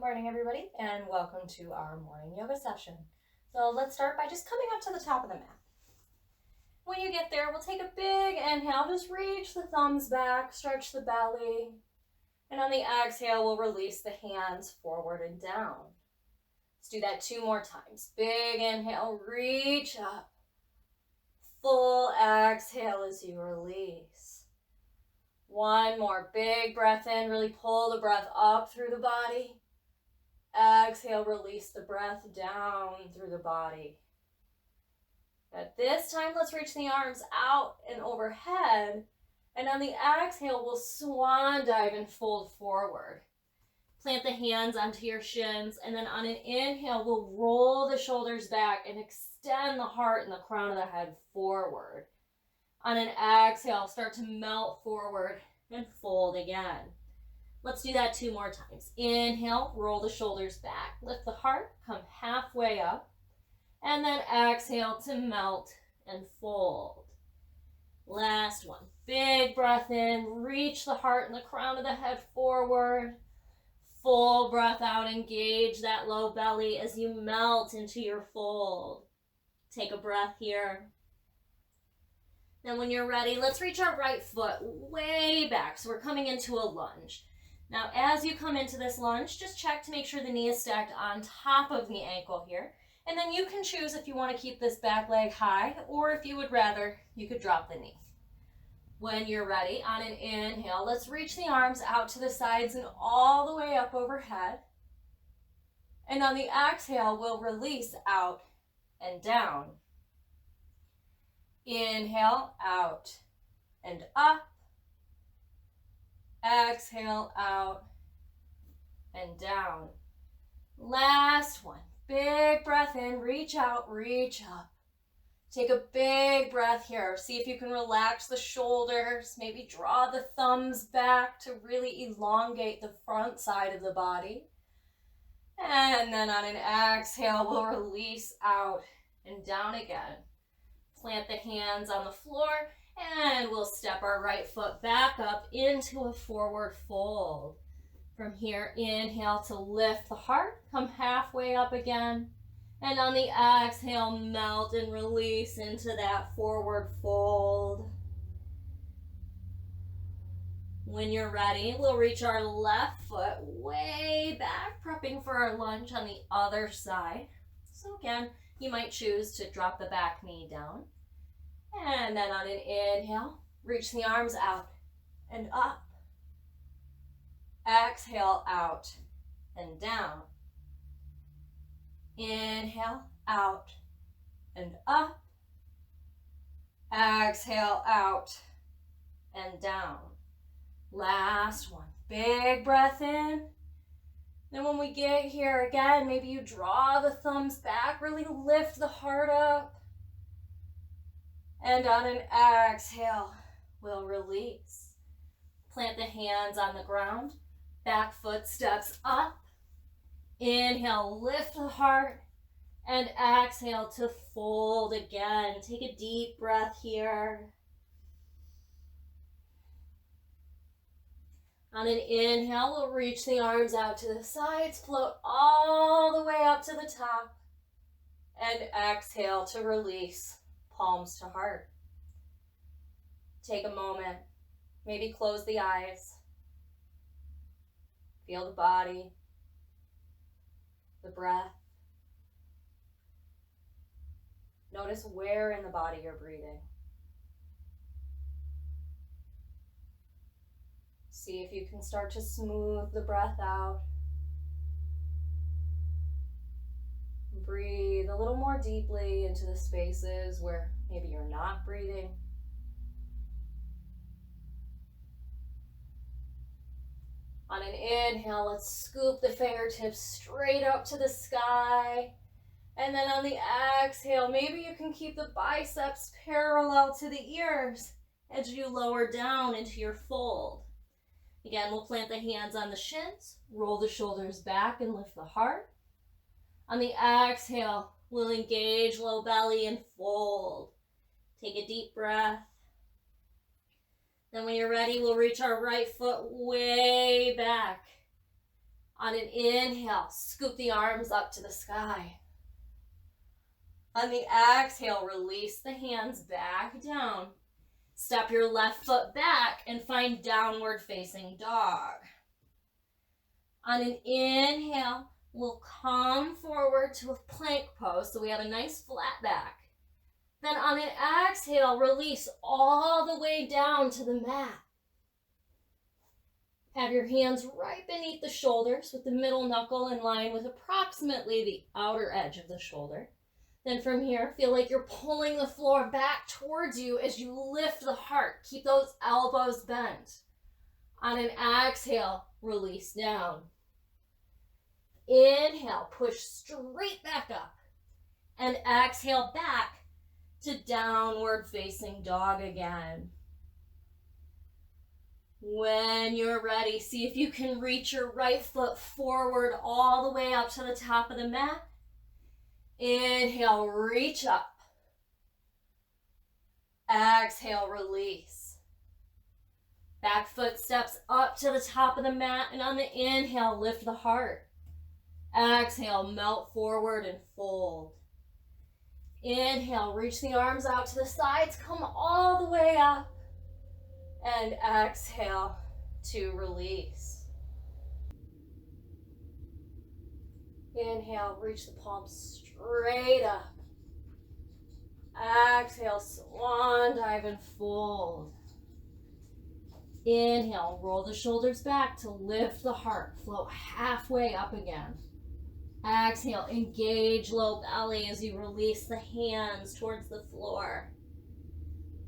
morning, everybody, and welcome to our morning yoga session. So let's start by just coming up to the top of the mat. When you get there, we'll take a big inhale, just reach the thumbs back, stretch the belly, and on the exhale, we'll release the hands forward and down. Let's do that 2 more times. Big inhale, reach up. Full exhale as you release. 1 more, big breath in, really pull the breath up through the body. Exhale, release the breath down through the body. At this time, let's reach the arms out and overhead. And on the exhale, we'll swan dive and fold forward. Plant the hands onto your shins. And then on an inhale, we'll roll the shoulders back and extend the heart and the crown of the head forward. On an exhale, start to melt forward and fold again. Let's do that 2 more times. Inhale, roll the shoulders back. Lift the heart, come halfway up. And then exhale to melt and fold. Last one. Big breath in. Reach the heart and the crown of the head forward. Full breath out. Engage that low belly as you melt into your fold. Take a breath here. Then when you're ready, let's reach our right foot way back. So we're coming into a lunge. Now, as you come into this lunge, just check to make sure the knee is stacked on top of the ankle here. And then you can choose if you want to keep this back leg high, or if you would rather, you could drop the knee. When you're ready, on an inhale, let's reach the arms out to the sides and all the way up overhead. And on the exhale, we'll release out and down. Inhale, out and up. Exhale, out and down. Last one. Big breath in, reach out, reach up. Take a big breath here. See if you can relax the shoulders. Maybe draw the thumbs back to really elongate the front side of the body. And then on an exhale, we'll release out and down again. Plant the hands on the floor, and we'll step our right foot back up into a forward fold. From here, inhale to lift the heart, come halfway up again. And on the exhale, melt and release into that forward fold. When you're ready, we'll reach our left foot way back, prepping for our lunge on the other side. So again, you might choose to drop the back knee down. And then on an inhale, reach the arms out and up. Exhale, out and down. Inhale, out and up. Exhale, out and down. Last one. Big breath in. Then when we get here again, maybe you draw the thumbs back, really lift the heart up. And on an exhale, we'll release. Plant the hands on the ground. Back foot steps up. Inhale, lift the heart. And exhale to fold again. Take a deep breath here. On an inhale, we'll reach the arms out to the sides, float all the way up to the top. And exhale to release, palms to heart. Take a moment, maybe close the eyes. Feel the body, the breath. Notice where in the body you're breathing. See if you can start to smooth the breath out. Breathe a little more deeply into the spaces where maybe you're not breathing. On an inhale, let's scoop the fingertips straight up to the sky. And then on the exhale, maybe you can keep the biceps parallel to the ears as you lower down into your fold. Again, we'll plant the hands on the shins, roll the shoulders back and lift the heart. On the exhale, we'll engage low belly and fold. Take a deep breath. Then when you're ready, we'll reach our right foot way back. On an inhale, scoop the arms up to the sky. On the exhale, release the hands back down. Step your left foot back and find downward facing dog. On an inhale, we'll come forward to a plank pose so we have a nice flat back. Then on an exhale, release all the way down to the mat. Have your hands right beneath the shoulders with the middle knuckle in line with approximately the outer edge of the shoulder. Then from here, feel like you're pulling the floor back towards you as you lift the heart. Keep those elbows bent. On an exhale, release down. Inhale, push straight back up. And exhale back to downward facing dog again. When you're ready, see if you can reach your right foot forward all the way up to the top of the mat. Inhale, reach up. Exhale, release. Back foot steps up to the top of the mat, and on the inhale, lift the heart. Exhale, melt forward and fold. Inhale, reach the arms out to the sides, come all the way up. And exhale to release. Inhale, reach the palms straight up. Exhale, swan dive and fold. Inhale, roll the shoulders back to lift the heart. Float halfway up again. Exhale, engage low belly as you release the hands towards the floor.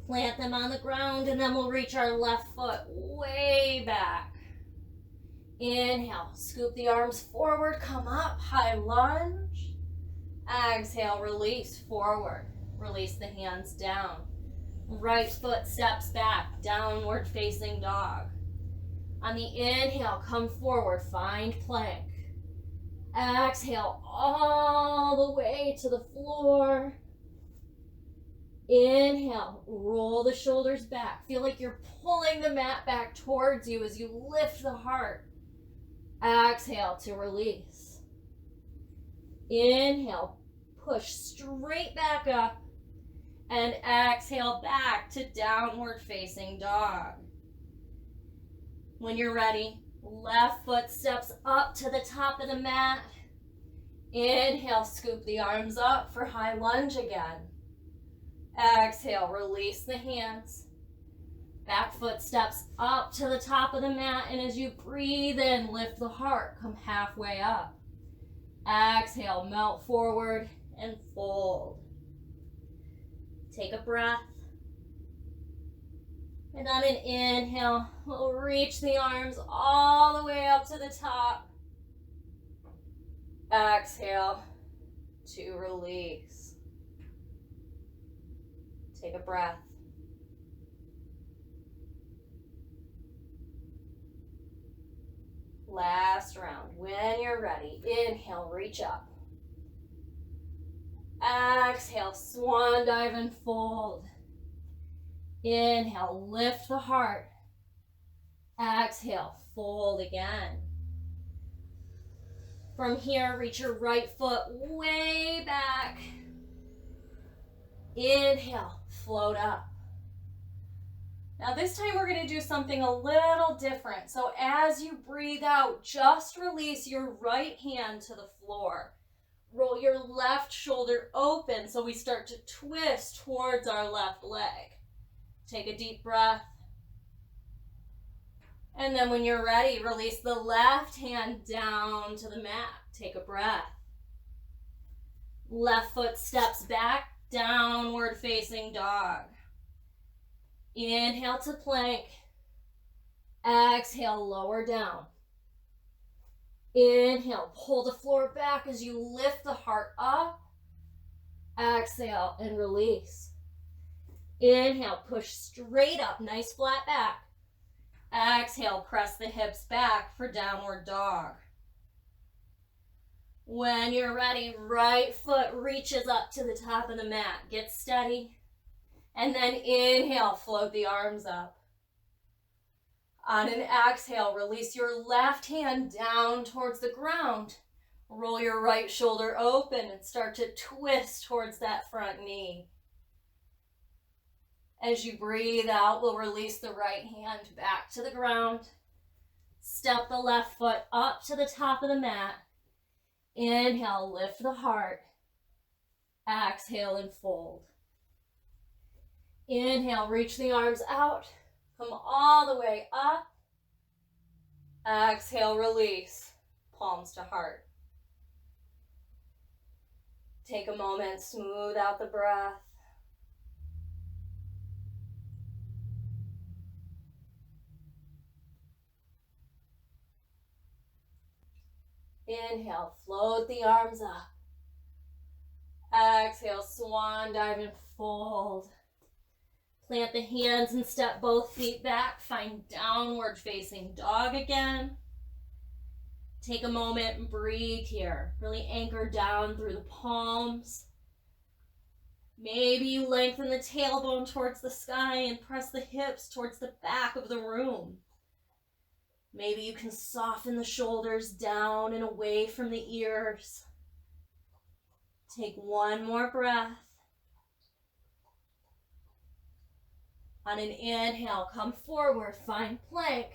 Plant them on the ground, and then we'll reach our left foot way back. Inhale, scoop the arms forward, come up, high lunge. Exhale, release forward. Release the hands down. Right foot steps back, downward facing dog. On the inhale, come forward, find plank. Exhale all the way to the floor. Inhale, roll the shoulders back. Feel like you're pulling the mat back towards you as you lift the heart. Exhale to release. Inhale, push straight back up. And exhale back to downward facing dog. When you're ready, left foot steps up to the top of the mat. Inhale, scoop the arms up for high lunge again. Exhale, release the hands. Back foot steps up to the top of the mat, and as you breathe in, lift the heart, come halfway up. Exhale, melt forward and fold. Take a breath. And on an inhale, we'll reach the arms all the way up to the top. Exhale to release. Take a breath. Last round. When you're ready, inhale, reach up. Exhale, swan dive and fold. Inhale, lift the heart. Exhale, fold again. From here, reach your right foot way back. Inhale, float up. Now this time we're going to do something a little different. So as you breathe out, just release your right hand to the floor. Roll your left shoulder open so we start to twist towards our left leg. Take a deep breath. And then when you're ready, release the left hand down to the mat. Take a breath. Left foot steps back, downward facing dog. Inhale to plank. Exhale, lower down. Inhale, pull the floor back as you lift the heart up. Exhale and release. Inhale, push straight up, nice flat back. Exhale, press the hips back for downward dog. When you're ready, right foot reaches up to the top of the mat. Get steady. And then inhale, float the arms up. On an exhale, release your left hand down towards the ground. Roll your right shoulder open and start to twist towards that front knee. As you breathe out, we'll release the right hand back to the ground. Step the left foot up to the top of the mat. Inhale, lift the heart. Exhale and fold. Inhale, reach the arms out. Come all the way up. Exhale, release. Palms to heart. Take a moment, smooth out the breath. Inhale, float the arms up. Exhale, swan dive and fold. Plant the hands and step both feet back. Find downward facing dog again. Take a moment and breathe here. Really anchor down through the palms. Maybe you lengthen the tailbone towards the sky and press the hips towards the back of the room. Maybe you can soften the shoulders down and away from the ears. Take one more breath. On an inhale, come forward, find plank.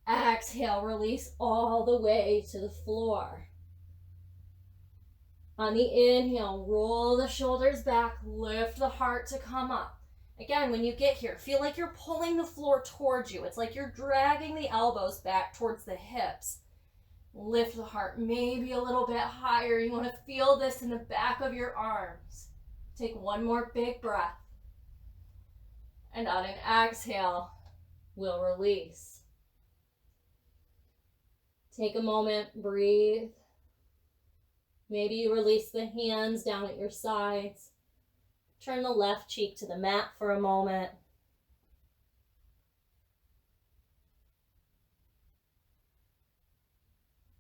Exhale, release all the way to the floor. On the inhale, roll the shoulders back, lift the heart to come up. Again, when you get here, feel like you're pulling the floor towards you. It's like you're dragging the elbows back towards the hips. Lift the heart maybe a little bit higher. You want to feel this in the back of your arms. Take one more big breath. And on an exhale, we'll release. Take a moment, breathe. Maybe you release the hands down at your sides. Turn the left cheek to the mat for a moment.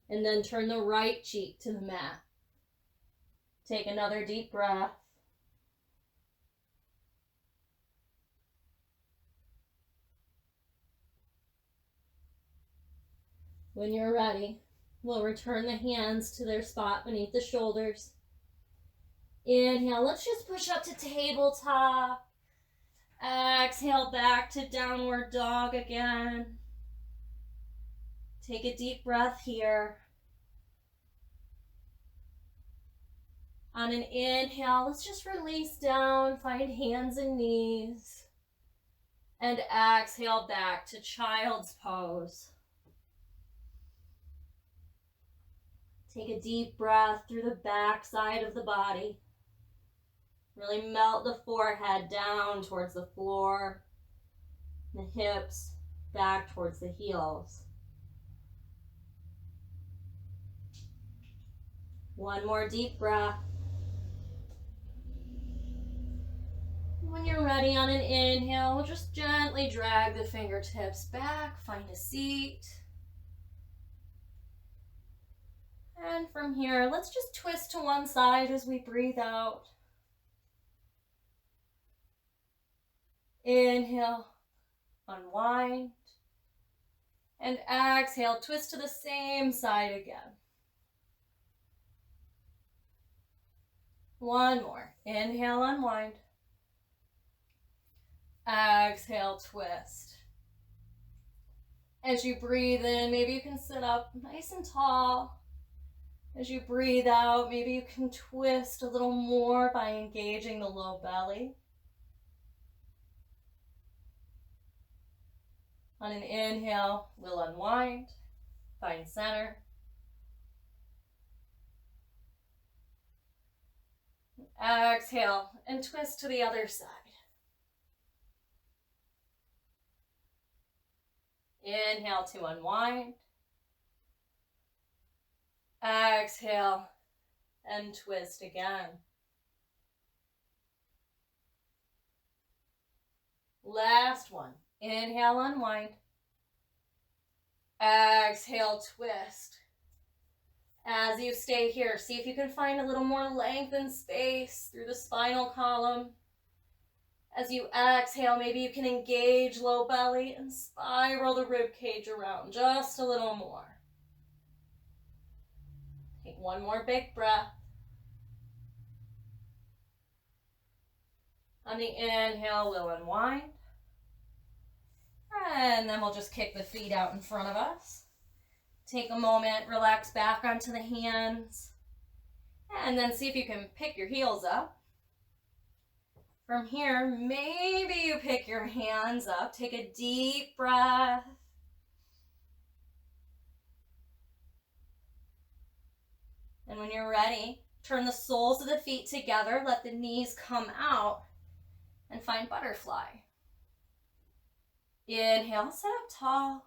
And then turn the right cheek to the mat. Take another deep breath. When you're ready, we'll return the hands to their spot beneath the shoulders. Inhale, let's just push up to tabletop. Exhale, back to downward dog again. Take a deep breath here. On an inhale, let's just release down, find hands and knees. And exhale back to child's pose. Take a deep breath through the back side of the body. Really melt the forehead down towards the floor, the hips back towards the heels. One more deep breath. When you're ready on an inhale, we'll just gently drag the fingertips back, find a seat. And from here, let's just twist to one side as we breathe out. Inhale, unwind. And exhale, twist to the same side again. One more. Inhale, unwind. Exhale, twist. As you breathe in, maybe you can sit up nice and tall. As you breathe out, maybe you can twist a little more by engaging the low belly. On an inhale, we'll unwind, find center. Exhale and twist to the other side. Inhale to unwind. Exhale and twist again. Last one. Inhale, unwind. Exhale, twist. As you stay here, see if you can find a little more length and space through the spinal column. As you exhale, maybe you can engage low belly and spiral the rib cage around just a little more. Take one more big breath. On the inhale, we'll unwind. And then we'll just kick the feet out in front of us. Take a moment, relax back onto the hands. And then see if you can pick your heels up. From here, maybe you pick your hands up. Take a deep breath. And when you're ready, turn the soles of the feet together. Let the knees come out and find butterfly. Inhale, sit up tall.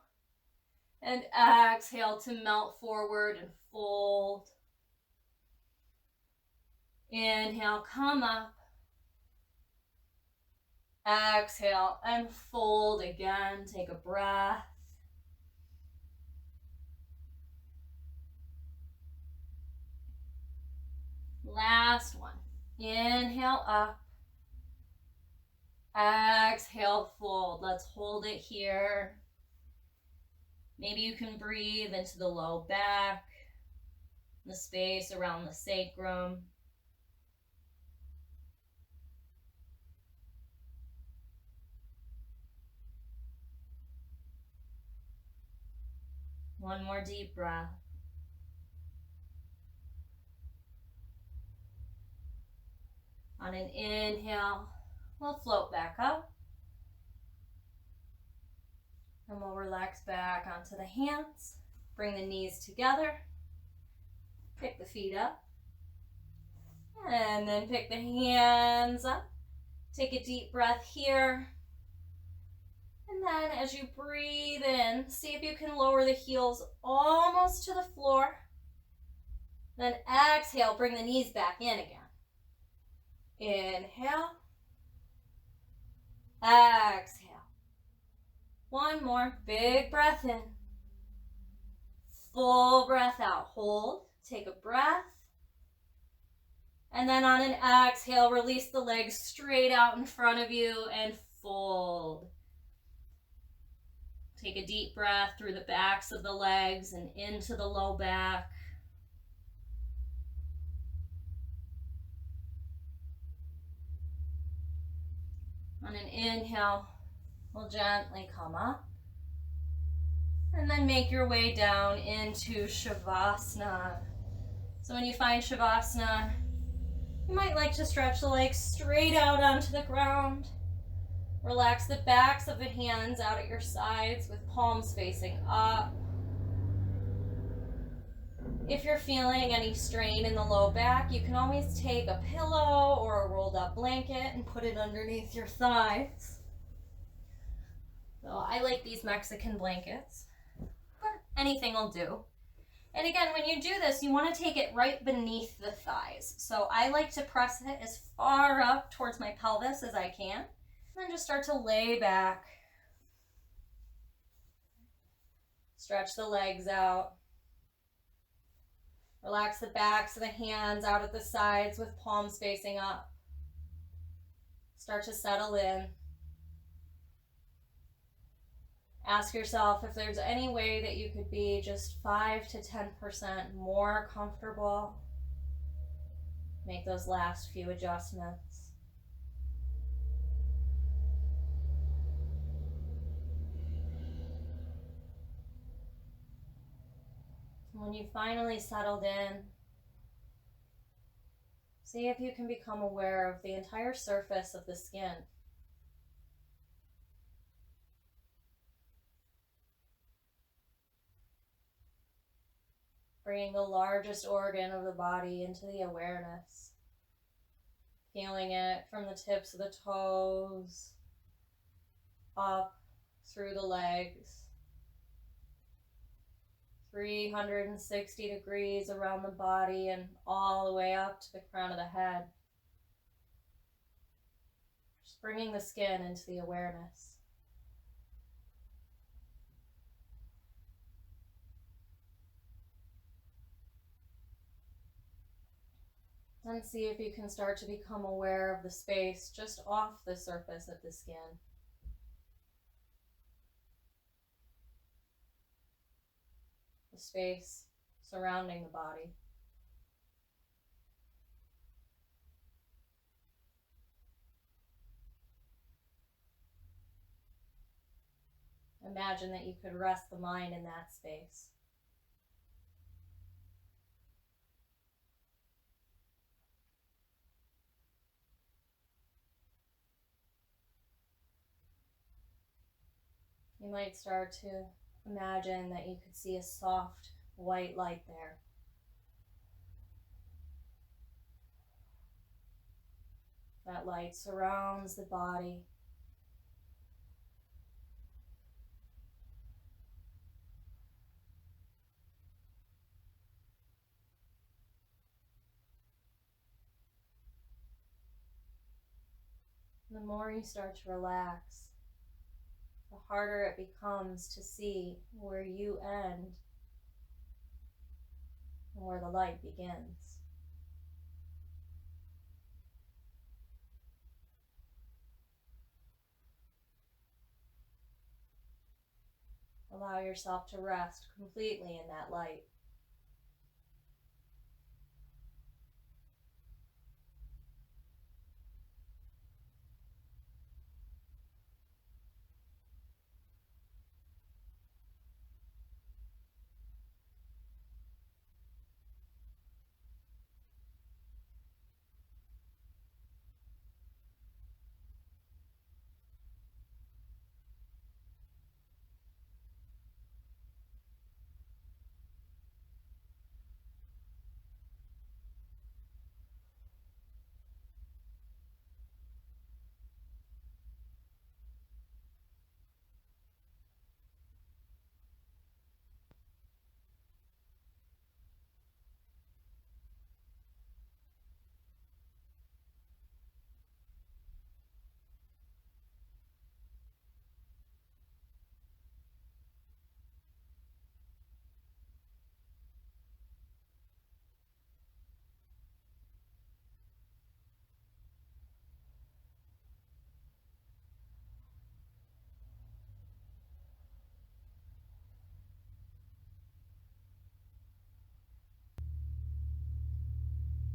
And exhale to melt forward and fold. Inhale, come up. Exhale and fold again. Take a breath. Last one. Inhale up. Exhale, fold. Let's hold it here. Maybe you can breathe into the low back, the space around the sacrum. One more deep breath. On an inhale, we'll float back up. And we'll relax back onto the hands. Bring the knees together. Pick the feet up. And then pick the hands up. Take a deep breath here. And then as you breathe in, see if you can lower the heels almost to the floor. Then exhale, bring the knees back in again. Inhale. Exhale. One more big breath in. Full breath out. Hold. Take a breath. And then on an exhale, release the legs straight out in front of you and fold. Take a deep breath through the backs of the legs and into the low back. On an inhale, we'll gently come up. And then make your way down into Shavasana. So when you find Shavasana, you might like to stretch the legs straight out onto the ground. Relax the backs of the hands out at your sides with palms facing up. If you're feeling any strain in the low back, you can always take a pillow or a rolled up blanket and put it underneath your thighs. So I like these Mexican blankets, but anything will do. And again, when you do this, you want to take it right beneath the thighs. So I like to press it as far up towards my pelvis as I can. And then just start to lay back. Stretch the legs out. Relax the backs of the hands out at the sides with palms facing up. Start to settle in. Ask yourself if there's any way that you could be just 5 to 10% more comfortable. Make those last few adjustments. When you finally settled in, see if you can become aware of the entire surface of the skin. Bringing the largest organ of the body into the awareness. Feeling it from the tips of the toes, up through the legs. 360 degrees around the body and all the way up to the crown of the head. Just bringing the skin into the awareness. And see if you can start to become aware of the space just off the surface of the skin. The space surrounding the body. Imagine that you could rest the mind in that space. You might start to imagine that you could see a soft white light there. That light surrounds the body. The more you start to relax, the harder it becomes to see where you end and where the light begins. Allow yourself to rest completely in that light.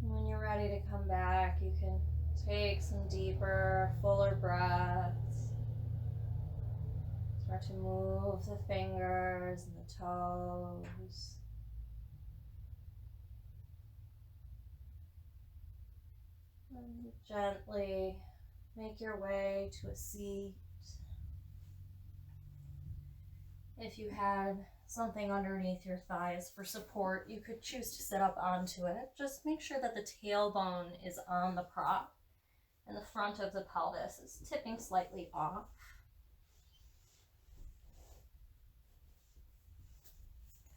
When you're ready to come back, you can take some deeper, fuller breaths. Start to move the fingers and the toes. And gently make your way to a seat. If you had something underneath your thighs for support, you could choose to sit up onto it. Just make sure that the tailbone is on the prop and the front of the pelvis is tipping slightly off.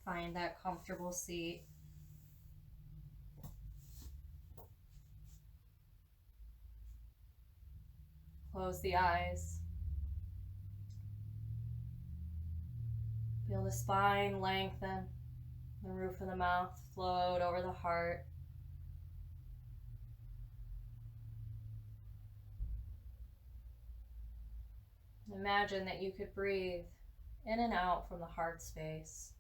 Find that comfortable seat. Close the eyes. Feel the spine lengthen, the roof of the mouth float over the heart. Imagine that you could breathe in and out from the heart space.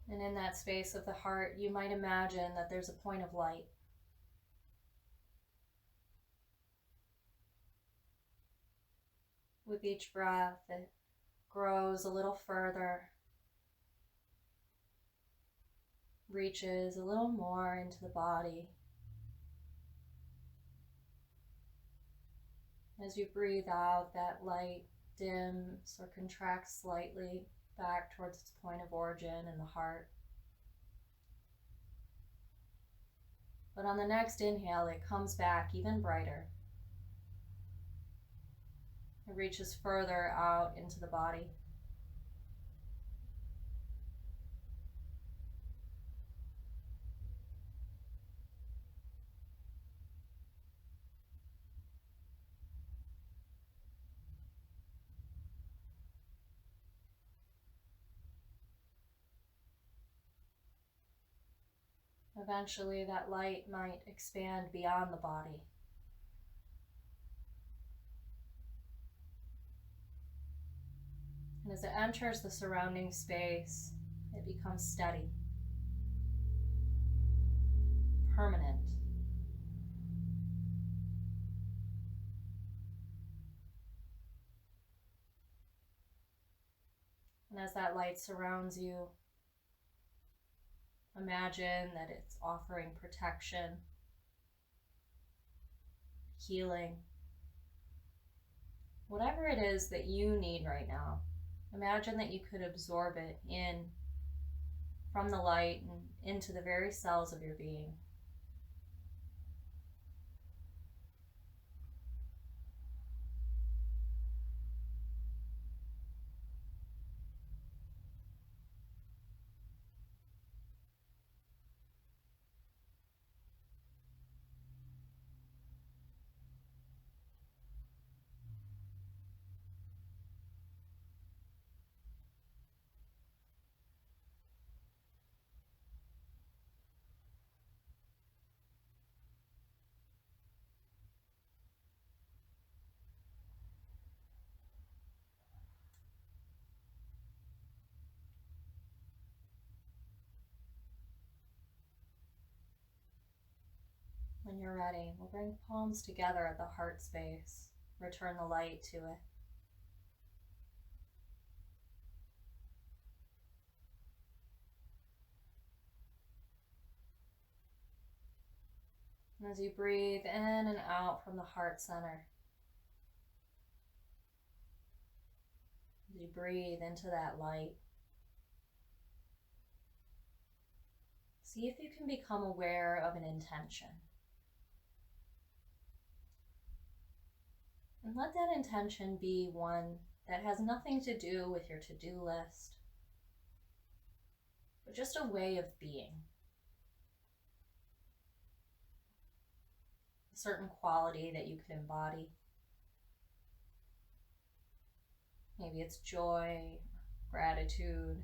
And in that space of the heart, you might imagine that there's a point of light. With each breath, it grows a little further, reaches a little more into the body. As you breathe out, that light dims or contracts slightly back towards its point of origin in the heart. But on the next inhale, it comes back even brighter. It reaches further out into the body. Eventually, that light might expand beyond the body. And as it enters the surrounding space, it becomes steady, permanent. And as that light surrounds you, imagine that it's offering protection, healing, whatever it is that you need right now. Imagine that you could absorb it in from the light and into the very cells of your being. When you're ready, we'll bring palms together at the heart space. Return the light to it. And as you breathe in and out from the heart center, as you breathe into that light, see if you can become aware of an intention. And let that intention be one that has nothing to do with your to-do list, but just a way of being. A certain quality that you could embody. Maybe it's joy, gratitude,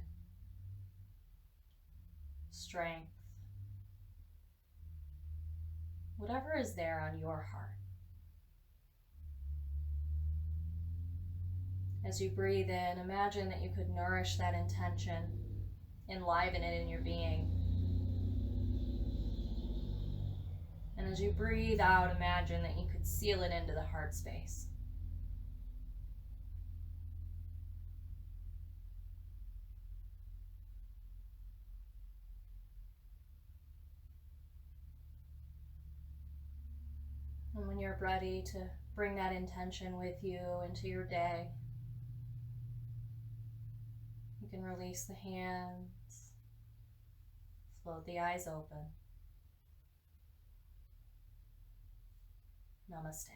strength, whatever is there on your heart. As you breathe in, imagine that you could nourish that intention, enliven it in your being. And as you breathe out, imagine that you could seal it into the heart space. And when you're ready to bring that intention with you into your day, you can release the hands, float the eyes open. Namaste.